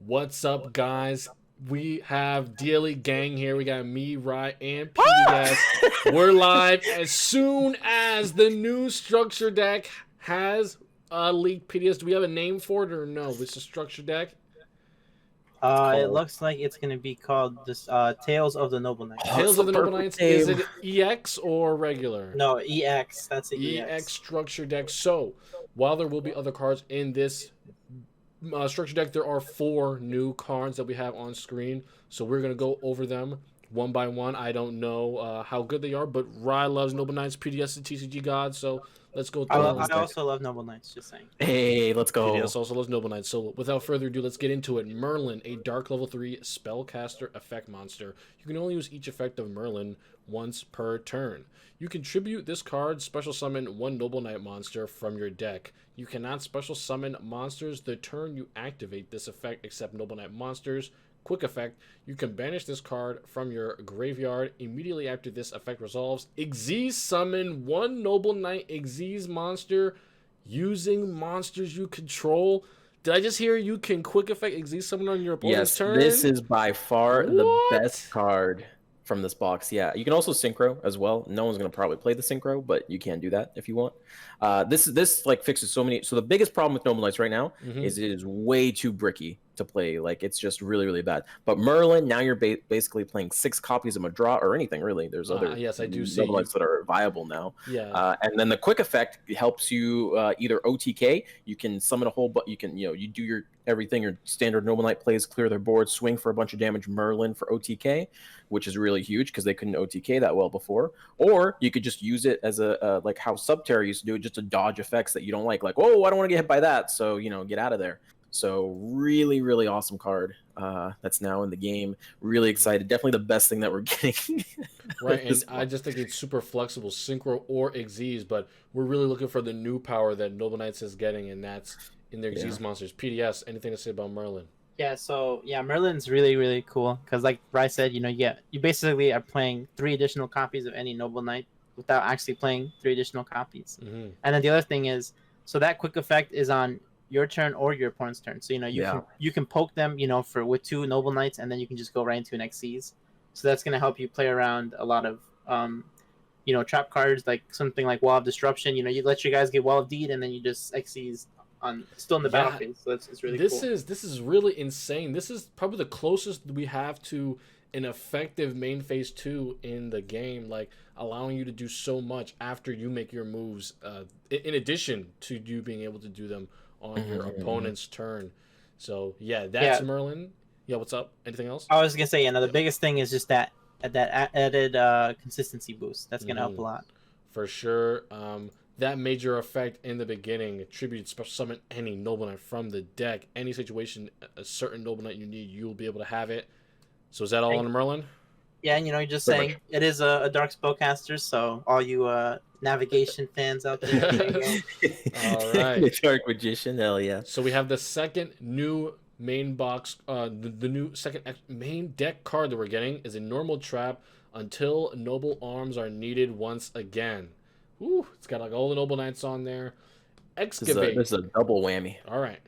What's up, guys? We have Daily Gang here. We got me, Rye, and PDS. We're live as soon as the new structure deck has leaked. PDS, do we have a name for it or no? It's a structure deck. It looks like it's gonna be called this Tales of the Noble Knights. Tales of the Noble Knights. Is it EX or regular? No, EX. That's the EX structure deck. So while there will be other cards in this structure deck, there are 4 new cards that we have on screen, so we're gonna go over them one by one. I don't know how good they are, but Rye loves Noble Knights, PDS is TCG God, so let's go through I also love Noble Knights, just saying. Hey, let's go. PDS also loves Noble Knights, so without further ado, let's get into it. Merlin, a dark level 3 spellcaster effect monster. You can only use each effect of Merlin once per turn. You contribute this card, special summon 1 Noble Knight monster from your deck. You cannot special summon monsters the turn you activate this effect except Noble Knight monsters. Quick effect, you can banish this card from your graveyard immediately after this effect resolves. Xyz summon 1 Noble Knight Xyz monster using monsters you control. Did I just hear you can quick effect Xyz summon on your opponent's turn? Yes, this is by far the best card from this box. Yeah, you can also synchro as well. No one's gonna probably play the synchro, but you can do that if you want. This like fixes so many. So the biggest problem with Noble Knights right now is it is way too bricky to play. Like it's just really bad. But Merlin, now you're basically playing 6 copies of Madra or anything really. There's other yes, I do see Noble Knights that are viable now. Yeah. And then the quick effect helps you either OTK. You can summon a whole, but you can you do your everything your standard Noble Knight plays, clear their board, swing for a bunch of damage. Merlin for OTK, which is really huge because they couldn't OTK that well before. Or you could just use it as a like how Subterra used to do it, just to dodge effects that you don't like oh, I don't want to get hit by that, so get out of there. So really awesome card that's now in the game. Really excited. Definitely the best thing that we're getting. Right, and I just think it's super flexible, synchro or Xyz, but we're really looking for the new power that Noble Knights is getting, and that's in their Xyz monsters. PDS, anything to say about Merlin? Yeah, so Merlin's really cool because, like Bryce said, you basically are playing 3 additional copies of any Noble Knight without actually playing 3 additional copies. And then the other thing is, so that quick effect is on your turn or your opponent's turn. So you can poke them, with 2 Noble Knights, and then you can just go right into an Xyz. So that's gonna help you play around a lot of trap cards, like something like Wall of Disruption. You let your guys get Wall of Deed, and then you just Xyz on still in the battlefield. So it's really cool. This is really insane. This is probably the closest we have to an effective main phase 2 in the game, like allowing you to do so much after you make your moves, in addition to you being able to do them on your opponent's turn. So that's Merlin. Yeah, what's up? Anything else? I was gonna say, the biggest thing is just that added consistency boost. That's gonna help a lot. For sure. That major effect in the beginning, attribute special summon any Noble Knight from the deck. Any situation, a certain Noble Knight you need, you'll be able to have it. So is that all on Merlin? Yeah, and you're just saying it is a dark spellcaster, so all you navigation fans out there. All right. Dark magician, hell yeah. So we have the second new main box, the new second main deck card that we're getting is a normal trap until noble arms are needed once again. Ooh, it's got like all the Noble Knights on there. Excavate. This is a double whammy. All right.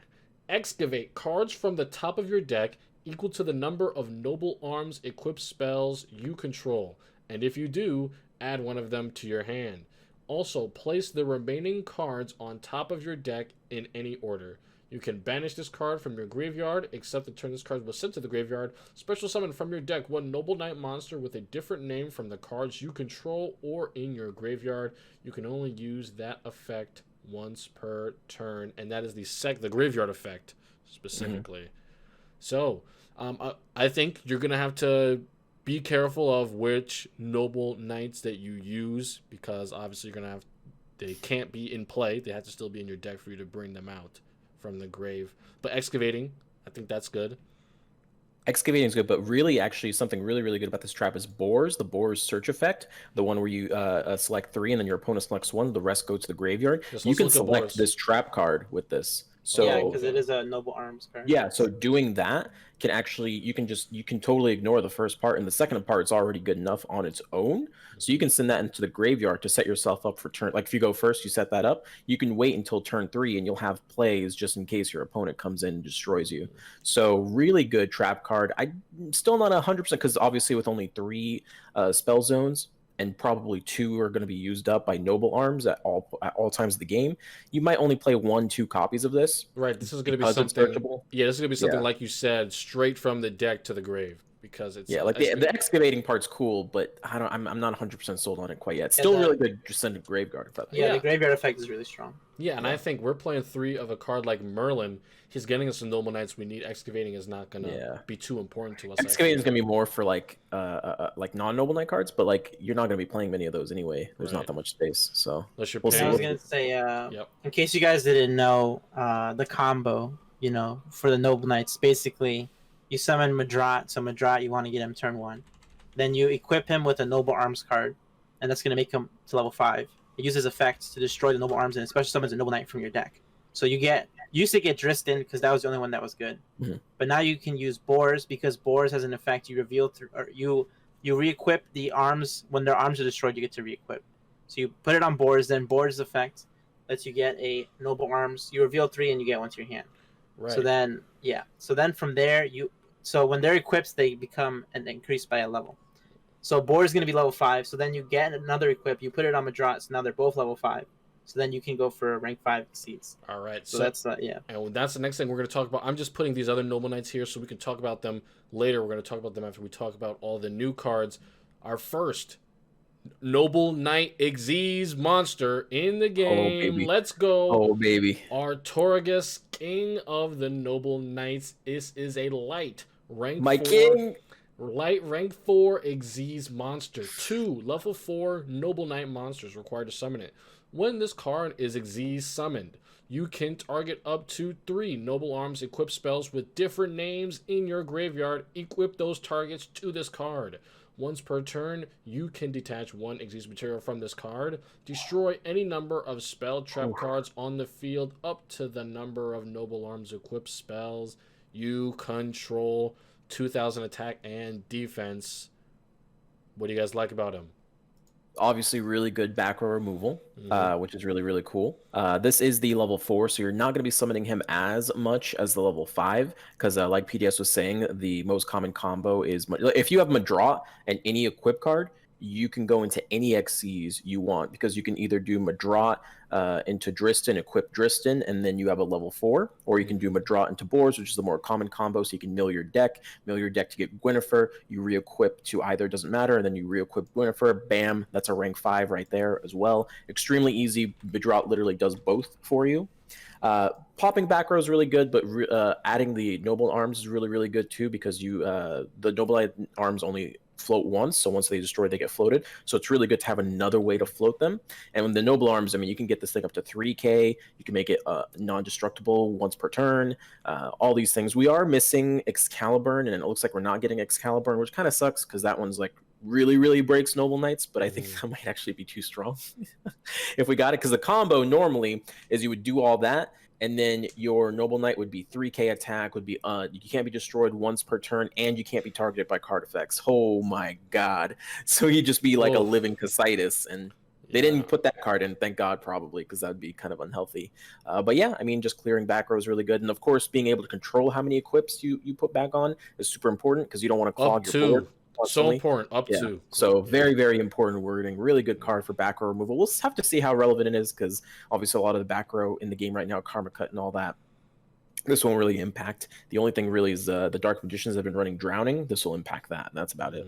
Excavate cards from the top of your deck equal to the number of Noble Arms equipped spells you control, and if you do, add 1 of them to your hand. Also, place the remaining cards on top of your deck in any order. You can banish this card from your graveyard, except the turn this card was sent to the graveyard. Special summon from your deck 1 Noble Knight monster with a different name from the cards you control or in your graveyard. You can only use that effect once per turn, and that is the graveyard effect specifically. So, I think you're going to have to be careful of which Noble Knights that you use, because obviously they can't be in play. They have to still be in your deck for you to bring them out from the grave. But excavating, I think that's good. Excavating is good, but really, actually, something really good about this trap is Boars. The Boars search effect, the one where you select 3 and then your opponent selects 1, the rest go to the graveyard. You can select this trap card with this. So yeah, because it is a noble arms card. yeah, so doing that can actually you can totally ignore the first part, and the second part's already good enough on its own. So you can send that into the graveyard to set yourself up for turn. Like if you go first, you set that up. You can wait until turn 3, and you'll have plays just in case your opponent comes in and destroys you. So really good trap card. I'm still not 100% because obviously with only 3 spell zones, and probably 2 are going to be used up by noble arms at all times of the game. You might only play 1-2 copies of this. Right. This is going to be Because it's something. searchable. Yeah, this is going to be something Yeah. like you said, straight from the deck to the grave, because it's Yeah, like the excavating part's cool, but I'm not 100% sold on it quite yet. It's still really good to send a graveyard. Yeah, the graveyard effect is really strong. Yeah, and I think we're playing 3 of a card like Merlin. He's getting us some noble knights. We need excavating is not gonna be too important to us. Excavating is gonna be more for like non-noble knight cards, but like you're not gonna be playing many of those anyway. There's not that much space, so we'll see. I was gonna say, in case you guys didn't know, the combo, you know, for the noble knights, basically, you summon Madra. So Madra, you want to get him turn 1, then you equip him with a noble arms card, and that's gonna make him to level 5. It uses effects to destroy the noble arms and especially summons a noble knight from your deck. So you used to get Driston because that was the only one that was good. But now you can use Boars because Boars has an effect. You reveal or you re-equip the arms when their arms are destroyed. You get to re-equip. So you put it on Boars. Then Boars' effect lets you get a noble arms. You reveal 3 and you get 1 to your hand. Right. So then So then from there so when they're equipped, they become and increased by a level. So Boar is going to be level 5. So then you get another equip. You put it on Madra. So now they're both level 5. So then you can go for rank 5 exceeds. All right. So that's And that's the next thing we're going to talk about. I'm just putting these other noble knights here so we can talk about them later. We're going to talk about them after we talk about all the new cards. Our first noble knight Xyz monster in the game. Oh, baby. Let's go. Oh baby. Artorigus, king of the noble knights. This is a light rank 4. King. Light rank 4 Xyz monster. 2 level 4 noble knight monsters required to summon it. When this card is Xyz summoned, you can target up to 3 noble arms equipped spells with different names in your graveyard. Equip those targets to this card. Once per turn, you can detach 1 Xyz material from this card. Destroy any number of spell trap cards on the field up to the number of noble arms equipped spells you control. 2,000 attack and defense. What do you guys like about him? Obviously really good back row removal, which is really, really cool. This is the level 4, so you're not going to be summoning him as much as the level 5, because like PDS was saying, the most common combo is... If you have Madra and any equip card, you can go into any Xyz you want, because you can either do Madra into Driston, equip Driston, and then you have a level 4, or you can do Madra into Boars, which is the more common combo, so you can mill your deck to get Gwynnefer, you re-equip to either, doesn't matter, and then you re-equip Gwynnefer, bam, that's a rank 5 right there as well. Extremely easy. Madra literally does both for you. Popping back row is really good, but adding the noble arms is really, really good too, because the noble arms only float once, so once they destroy, they get floated. So it's really good to have another way to float them. And with the noble arms, I mean, you can get this thing up to 3k. You can make it non-destructible once per turn. All these things. We are missing Caliburn, and it looks like we're not getting Caliburn, which kind of sucks because that one's like really, really breaks noble knights, but I think that might actually be too strong if we got it, because the combo normally is you would do all that, and then your noble knight would be 3k attack, would be you can't be destroyed once per turn, and you can't be targeted by card effects. Oh my god. So he'd just be like a living Casitas, and they didn't put that card in, thank god, probably, because that would be kind of unhealthy. But yeah, I mean, just clearing back row is really good, and of course being able to control how many equips you put back on is super important, because you don't want to clog your board. So important, up to. So very, very important wording. Really good card for back row removal. We'll have to see how relevant it is, because obviously a lot of the back row in the game right now, Karma Cut and all that, this won't really impact. The only thing really is the Dark Magicians have been running Drowning. This will impact that, and that's about it.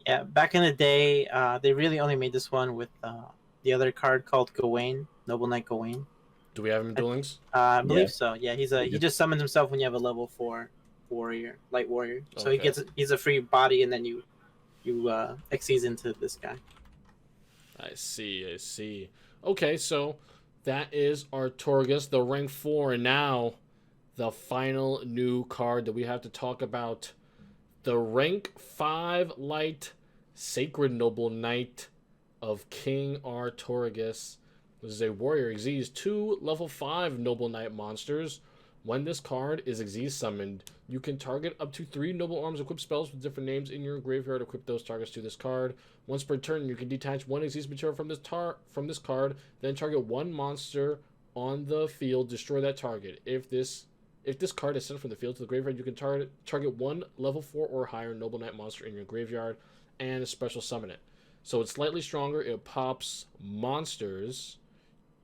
Yeah, back in the day, they really only made this one with the other card called Gawain, Noble Knight Gawain. Do we have him in Duel Links? I believe so. Yeah, he just summons himself when you have a level 4 light warrior. So he's a free body, and then you Xyz into this guy. I see. Okay, so that is Artorigus, the rank 4, and now the final new card that we have to talk about, the rank 5 light Sacred Noble Knight of King Artorigus. This is a warrior. Exceeds 2 level 5 Noble Knight monsters. When this card is Xyz summoned, you can target up to 3 Noble Arms equipped spells with different names in your graveyard. Equip those targets to this card. Once per turn, you can detach 1 Xyz material from this card, then target 1 monster on the field, destroy that target. If this card is sent from the field to the graveyard, you can target 1 level 4 or higher Noble Knight monster in your graveyard and special summon it. So it's slightly stronger. It pops monsters.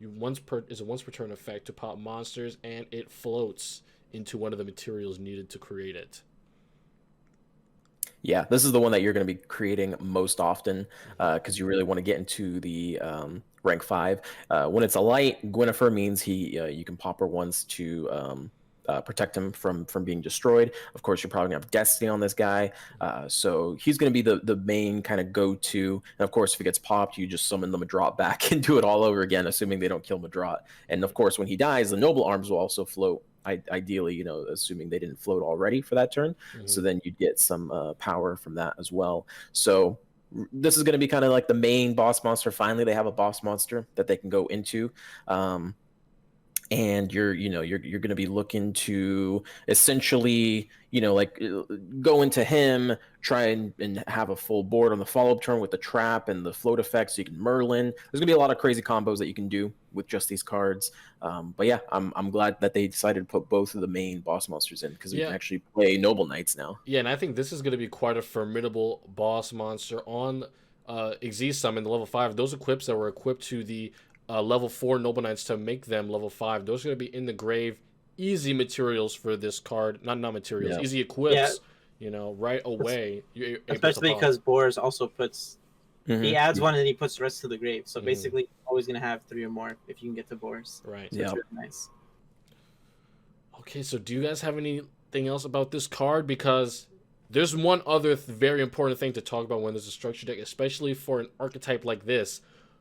Is a once per turn effect to pop monsters, and it floats into one of the materials needed to create it. Yeah, this is the one that you're going to be creating most often because you really want to get into the rank 5. When it's a light, Gwynnifer means you can pop her once to protect him from being destroyed. Of course, you're probably going to have Destiny on this guy, so he's going to be the main kind of go-to. And of course, if it gets popped, you just summon the Madra back and do it all over again, assuming they don't kill Madra. And of course, when he dies, the Noble Arms will also float. Ideally, assuming they didn't float already for that turn. So then you'd get some power from that as well. So this is going to be kind of like the main boss monster. Finally, they have a boss monster that they can go into. And you're going to be looking to essentially, go into him, try and have a full board on the follow-up turn with the trap and the float effect, so you can Merlin. There's going to be a lot of crazy combos that you can do with just these cards. But yeah, I'm glad that they decided to put both of the main boss monsters in, because we can actually play Noble Knights now. Yeah, and I think this is going to be quite a formidable boss monster on Xyz Summon, the level 5. Those equips that were equipped to the level 4 Noble Knights to make them level 5, those are going to be in the grave. Easy materials for this card. Not materials. Easy equips, right away. Especially because Boars also puts... He adds one and he puts the rest to the grave. So basically, you're always going to have 3 or more if you can get to Boars. Right. So it's really nice. Okay, so do you guys have anything else about this card? Because there's one other very important thing to talk about when there's a structure deck, especially for an archetype like this.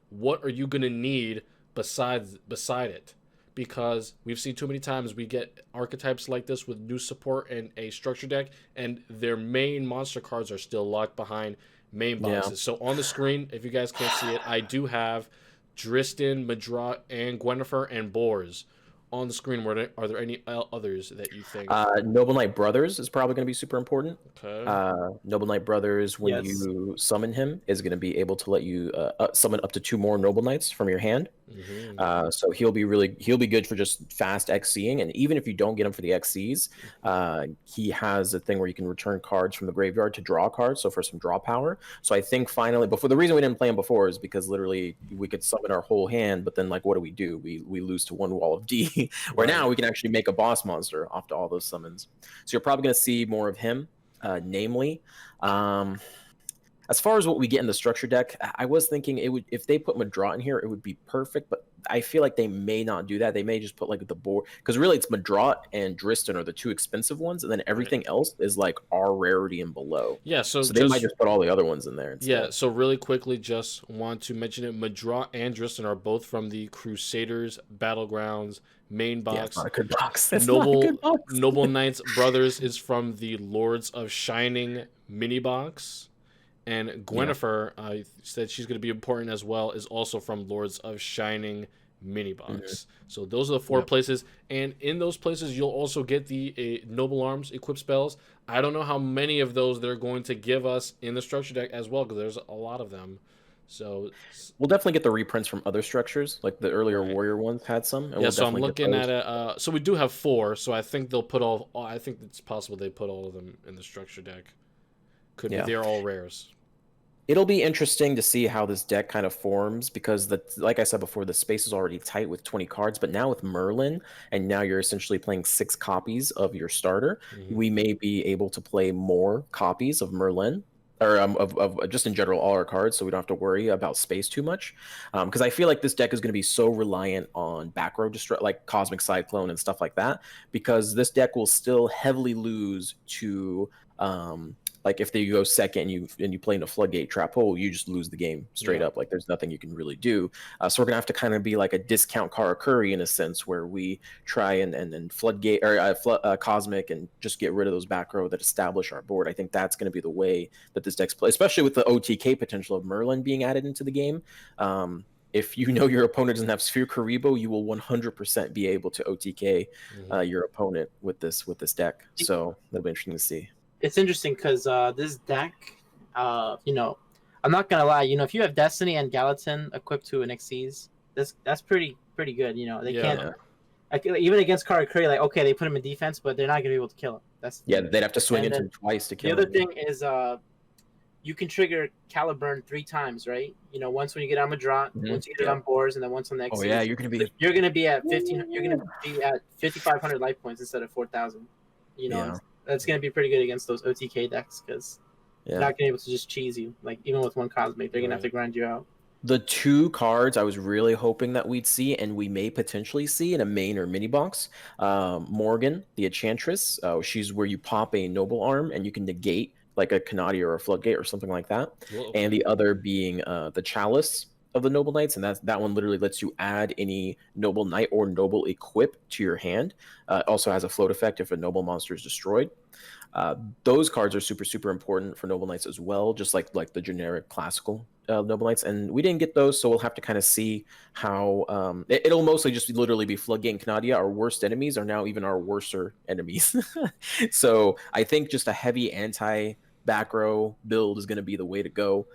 What are you going to need beside it? Because we've seen too many times we get archetypes like this with new support and a structure deck, and their main monster cards are still locked behind main boxes. So on the screen, if you guys can't see it, I do have Dristan, Madra, and Gwynnifer, and Boars on the screen. Are there any others that you think? Noble Knight Brothers is probably going to be super important. Okay. Noble Knight Brothers, when you summon him, is going to be able to let you summon up to 2 more Noble Knights from your hand. So he'll be good for just fast XCing, and even if you don't get him for the XCs, he has a thing where you can return cards from the graveyard to draw cards, so for some draw power. So I think finally, the reason we didn't play him before is because literally we could summon our whole hand, but then what do? We lose to 1 wall of D, where now we can actually make a boss monster off to all those summons. So you're probably going to see more of him, namely. As far as what we get in the structure deck, I was thinking if they put Madra in here, it would be perfect, but I feel like they may not do that. They may just put the board, because really it's Madra and Dristan are the 2 expensive ones, and then everything else is R rarity and below. Yeah, so they might just put all the other ones in there instead. Yeah, so really quickly, just want to mention it. Madra and Dristan are both from the Crusaders Battlegrounds main box. Yeah, it's not a good box. Noble Knights Brothers is from the Lords of Shining mini box. And Gwynnifer said she's going to be important as well, is also from Lords of Shining mini box. So those are the 4 places, and in those places you'll also get the Noble Arms equip spells. I don't know how many of those they're going to give us in the structure deck as well, because there's a lot of them. So we'll definitely get the reprints from other structures, like the earlier Warrior ones had some. And so I'm looking at it. So we do have 4. So I think they'll put I think it's possible they put all of them in the structure deck. Could be they're all rares. It'll be interesting to see how this deck kind of forms, because like I said before, the space is already tight with 20 cards, but now with Merlin, and now you're essentially playing 6 copies of your starter, we may be able to play more copies of Merlin, or of just in general all our cards, so we don't have to worry about space too much. Because I feel like this deck is going to be so reliant on back row like Cosmic Cyclone and stuff like that, because this deck will still heavily lose to if they go second and you play in a floodgate trap hole, you just lose the game straight up. There's nothing you can really do. So we're gonna have to kind of be like a discount Karakuri in a sense, where we try and floodgate or cosmic and just get rid of those back row that establish our board. I think that's going to be the way that this deck's play, especially with the OTK potential of Merlin being added into the game. if you know your opponent doesn't have Sphere Karibo, you will 100% be able to OTK your opponent with this deck. So that'll be interesting to see. It's interesting because this deck, you know, I'm not gonna lie. You know, if you have Destiny and Gallatin equipped to an Xyz, that's pretty good. You know, they can't like, even against Karakuri. Like, okay, they put him in defense, but they're not gonna be able to kill him. That's they'd have to swing into him twice to kill him. The other thing is, you can trigger Caliburn 3 times, right? You know, once when you get on Madra, once you get it on boards, and then once on the Xyz. Oh yeah, you're gonna be at 15. You're gonna be at 5,500 life points instead of 4,000. You know, that's gonna be pretty good against those OTK decks because they're not gonna be able to just cheese you. Like, even with one Cosmic, they're gonna have to grind you out. The 2 cards I was really hoping that we'd see, and we may potentially see in a main or mini box, Morgan, the Enchantress. She's where you pop a Noble Arm and you can negate like a Kanadi or a Floodgate or something like that. Whoa. And the other being the Chalice of the Noble Knights, and that one literally lets you add any Noble Knight or Noble Equip to your hand. Also has a float effect if a Noble monster is destroyed. Those cards are super important for Noble Knights as well, just like the generic classical Noble Knights, and we didn't get those, so we'll have to kind of see how it'll mostly just literally be Floodgate and Canadia. Our worst enemies are now even our worser enemies. So I think just a heavy anti back row build is going to be the way to go.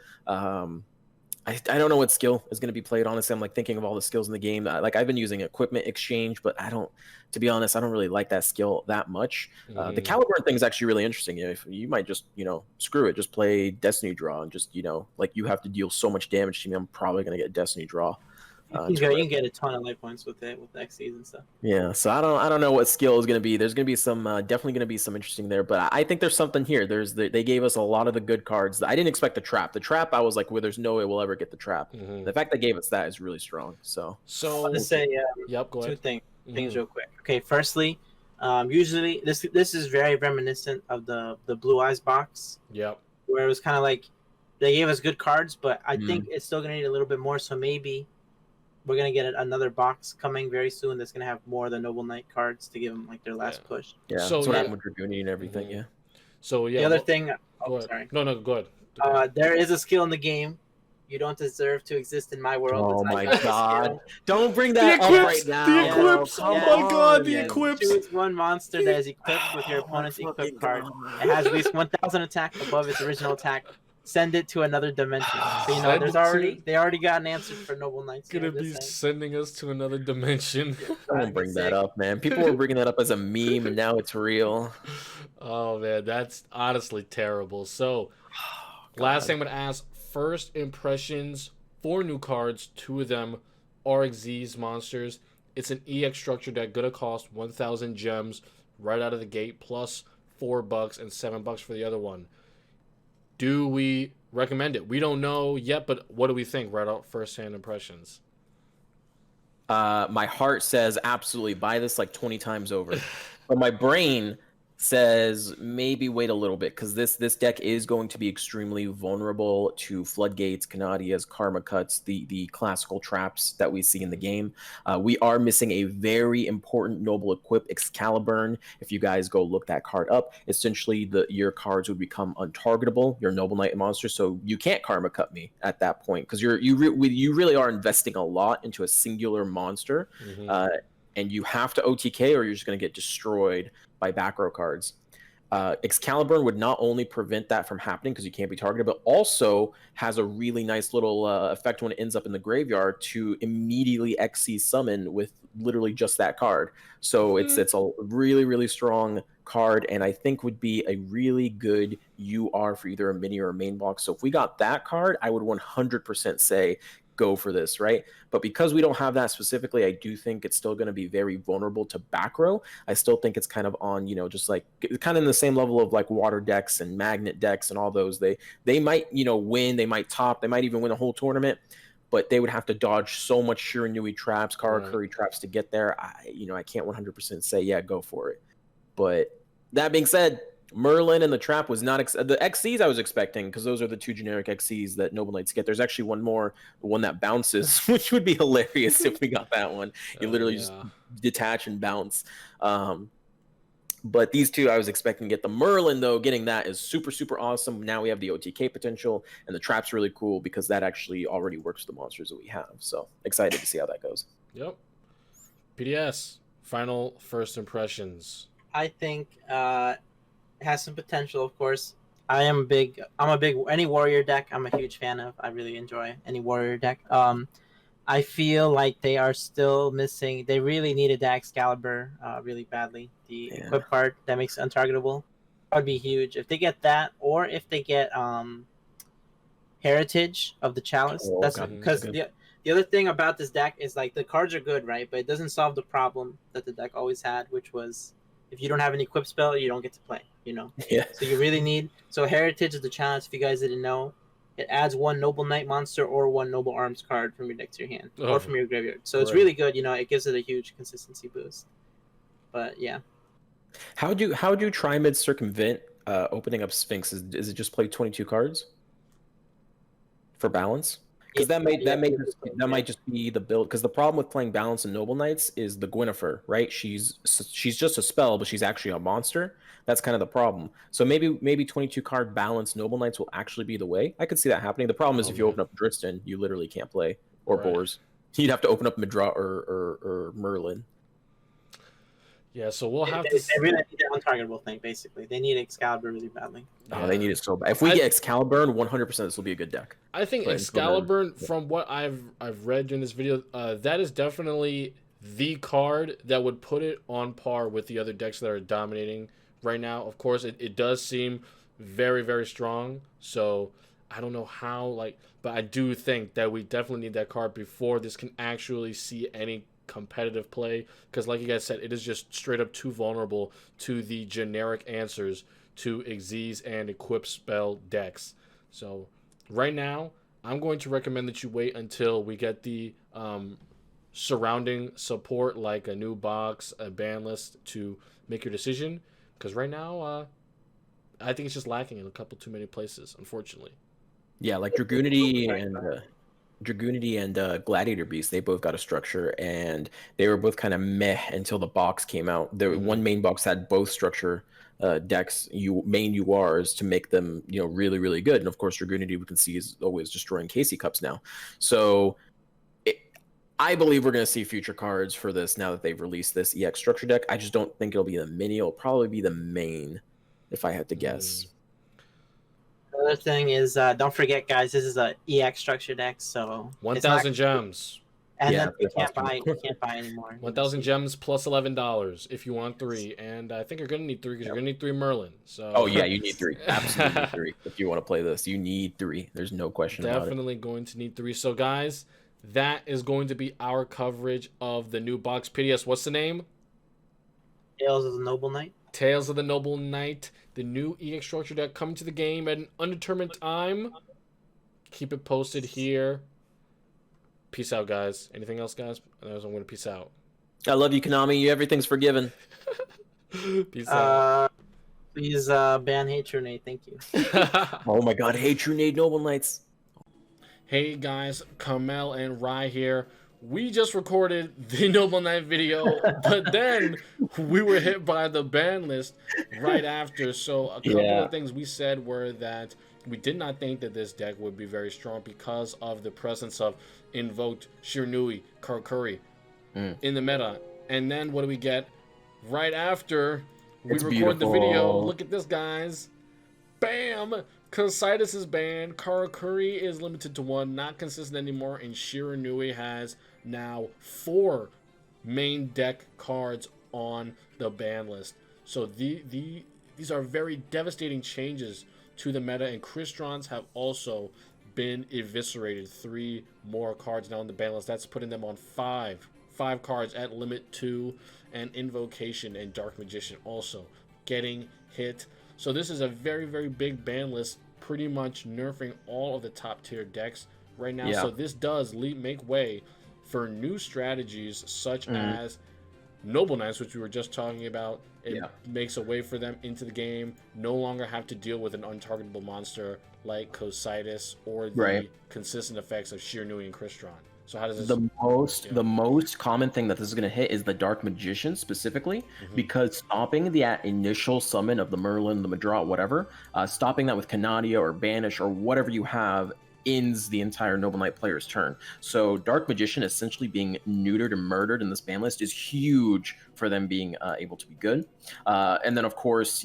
I don't know what skill is going to be played. Honestly, I'm like thinking of all the skills in the game. Like, I've been using Equipment Exchange, but to be honest, I don't really like that skill that much. The Caliburn thing is actually really interesting. If you might just, screw it, just play Destiny Draw and just, like, you have to deal so much damage to me. I'm probably going to get Destiny Draw. You can get a ton of life points with it, with Xyz and stuff. Yeah, so I don't know what skill is going to be. There's going to be some definitely going to be some interesting there, but I think there's something here. They gave us a lot of the good cards. I didn't expect the trap. The trap, I was like, well, there's no way we'll ever get the trap. The fact they gave us that is really strong. So I want to say go ahead. 2 things real quick. Okay, firstly, usually this is very reminiscent of the Blue Eyes box. Yep. Where it was kind of like they gave us good cards, but I think it's still gonna need a little bit more. So maybe we're gonna get another box coming very soon that's gonna have more of the Noble Knight cards to give them like their last push. Yeah, so that's what happened with Dragoonie and everything. Yeah. So the other thing. Sorry. No, go ahead. There is a skill in the game. You don't deserve to exist in my world. Oh my god! Don't bring that up right now. The Eclipse. Oh my god, the Eclipse. Choose one monster that is equipped with your opponent's equipped card. It has at least 1,000 attack above its original attack. Send it to another dimension. So they already got an answer for Noble Knights. Gonna be sending us to another dimension. Don't bring that up, man. People were bringing that up as a meme, and now it's real. Oh man, that's honestly terrible. So, last thing I'm gonna ask: first impressions, 4 new cards. 2 of them are Xyz monsters. It's an EX structure that gonna cost 1,000 gems right out of the gate, plus $4 and $7 for the other one. Do we recommend it? We don't know yet, but what do we think right out first-hand impressions? My heart says absolutely buy this like 20 times over. But my brain says maybe wait a little bit, because this deck is going to be extremely vulnerable to Floodgates, Canadias, Karma Cuts, the classical traps that we see in the game. We are missing a very important Noble Equip, Caliburn. If you guys go look that card up, essentially your cards would become untargetable, your Noble Knight monster, so you can't Karma Cut me at that point, because you really are investing a lot into a singular monster, and you have to OTK or you're just going to get destroyed by back row cards. Excalibur would not only prevent that from happening because you can't be targeted, but also has a really nice little effect when it ends up in the graveyard to immediately Xyz summon with literally just that card. So it's a really, really strong card, and I think would be a really good UR for either a mini or a main box. So if we got that card, I would 100% say go for this, right? But because we don't have that specifically, I do think it's still going to be very vulnerable to back row. I still think it's kind of on, just like kind of in the same level of like water decks and magnet decks and all those. They might, win, they might top, they might even win a whole tournament, but they would have to dodge so much Shiranui traps, Karakuri traps to get there. I can't 100% say, yeah, go for it. But that being said, Merlin and the trap was not the Xyz I was expecting, because those are the 2 generic Xyz that Noble Knights get. There's actually one more, the one that bounces, which would be hilarious if we got that one. You literally just detach and bounce. But these two, I was expecting to get the Merlin, though. Getting that is super, super awesome. Now we have the OTK potential, and the trap's really cool because that actually already works with the monsters that we have. So excited to see how that goes. Yep. PDS, final first impressions. I think it has some potential, of course. I'm a big any warrior deck I'm a huge fan of. I really enjoy any warrior deck. I feel like they are still missing. They really needed the Excalibur really badly. The equip card that makes it untargetable. That would be huge if they get that, or if they get Heritage of the Chalice. Oh, That's okay. because the other thing about this deck is like the cards are good, right? But it doesn't solve the problem that the deck always had, which was if you don't have an equip spell, you don't get to play. You know. Yeah. So you really need Heritage of the Chalice. If you guys didn't know. It adds one Noble Knight monster or one Noble Arms card from your deck to your hand or from your graveyard. So it's really good. You know, it gives it a huge consistency boost. But yeah. How do Trimids circumvent opening up Sphinx? Is it just play 22 cards for balance? Because that might just be the build. Because the problem with playing balance in Noble Knights is the Gwynnifer, right? She's just a spell, but she's actually a monster. That's kind of the problem. So maybe 22 card balance Noble Knights will actually be the way. I could see that happening. The problem is if you open up Dristan, you literally can't play or Boars. You'd have to open up Madra or Merlin. Yeah, so we'll have to. They really need the untargetable thing. Basically, they need Excalibur really badly. Oh, they need it so bad. If we get Caliburn, 100% this will be a good deck. I think Excalibur, from what I've read during this video, that is definitely the card that would put it on par with the other decks that are dominating right now. Of course, it does seem very, very strong. So I don't know how, but I do think that we definitely need that card before this can actually see any competitive play, because like you guys said, it is just straight up too vulnerable to the generic answers to Xyz and equip spell decks. So right now I'm going to recommend that you wait until we get the surrounding support, like a new box, a ban list, to make your decision, because right now I think it's just lacking in a couple too many places, unfortunately. Yeah, like Dragoonity and Gladiator Beast, they both got a structure, and they were both kind of meh until the box came out. The one main box had both structure decks, main URs, to make them really, really good. And of course, Dragoonity, we can see, is always destroying Casey Cups now. So I believe we're going to see future cards for this now that they've released this EX structure deck. I just don't think it'll be the mini. It'll probably be the main, if I had to guess. The other thing is, don't forget, guys, this is a EX structure deck, so 1,000 gems. And then you can't buy anymore. 1,000 gems plus $11 if you want 3, and I think you're gonna need 3 because you're gonna need 3 Merlin. So. Oh yeah, you need 3. Absolutely need 3 if you want to play this. You need 3. There's no question about it. Definitely going to need 3. So guys, that is going to be our coverage of the new box. PDS, what's the name? Tales of the Noble Knight. Tales of the Noble Knight, the new EX structure deck coming to the game at an undetermined time. Keep it posted here. Peace out, guys. Anything else, guys? Otherwise, I'm going to peace out. I love you, Konami. Everything's forgiven. Peace out. Please ban Hate True Nate. Thank you. Oh my god, Hate True Nate Noble Knights. Hey guys, Kamel and Rai here. We just recorded the Noble Knight video, but then we were hit by the ban list right after. So a couple of things we said were that we did not think that this deck would be very strong because of the presence of Invoked, Shiranui, Karakuri in the meta. And then what do we get? Right after we record the video, look at this, guys. Bam! Cocytus is banned, Karakuri is limited to 1, not consistent anymore, and Shiranui has now 4 main deck cards on the ban list. So these are very devastating changes to the meta, and Cristrons have also been eviscerated. 3 more cards now on the ban list. That's putting them on 5 cards at limit 2, and Invocation and Dark Magician also getting hit. So this is a very, very big ban list, pretty much nerfing all of the top tier decks right now. So this does make way for new strategies such as Noble Knights, which we were just talking about. It makes a way for them into the game, no longer have to deal with an untargetable monster like Cocytus or the consistent effects of Shiranui and Crystron. So how does this? The most common thing that this is going to hit is the Dark Magician specifically, because stopping the initial summon of the Merlin, the Madra, whatever, stopping that with Canadia or Banish or whatever you have ends the entire Noble Knight player's turn. So Dark Magician essentially being neutered and murdered in this ban list is huge for them being able to be good. And then, of course,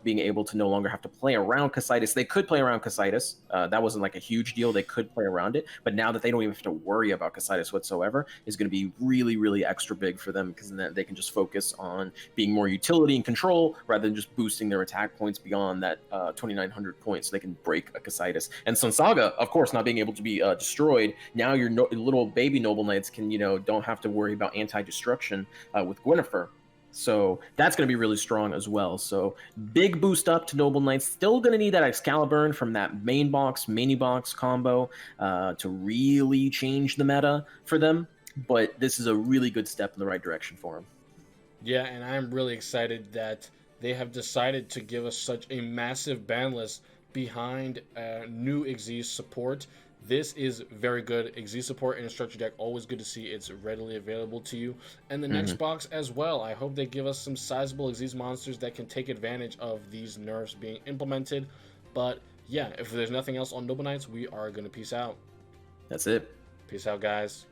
being able to no longer have to play around Casitas. They could play around Casitas. That wasn't like a huge deal. They could play around it. But now that they don't even have to worry about Casitas whatsoever, is going to be really, really extra big for them, because then they can just focus on being more utility and control rather than just boosting their attack points beyond that 2,900 points, so they can break a Casitas. And Sun Saga, of course, not being able to be destroyed. Now your little baby Noble Knights can, don't have to worry about anti-destruction with Gwynnifer. So that's going to be really strong as well. So big boost up to Noble Knights. Still going to need that Caliburn from that main box, mini box combo to really change the meta for them. But this is a really good step in the right direction for them. Yeah, and I'm really excited that they have decided to give us such a massive ban list behind new Xyz support. This is very good. Xyz support in a structure deck, always good to see. It's readily available to you. And the next box as well. I hope they give us some sizable Xyz monsters that can take advantage of these nerfs being implemented. But yeah, if there's nothing else on Noble Knights, we are going to peace out. That's it. Peace out, guys.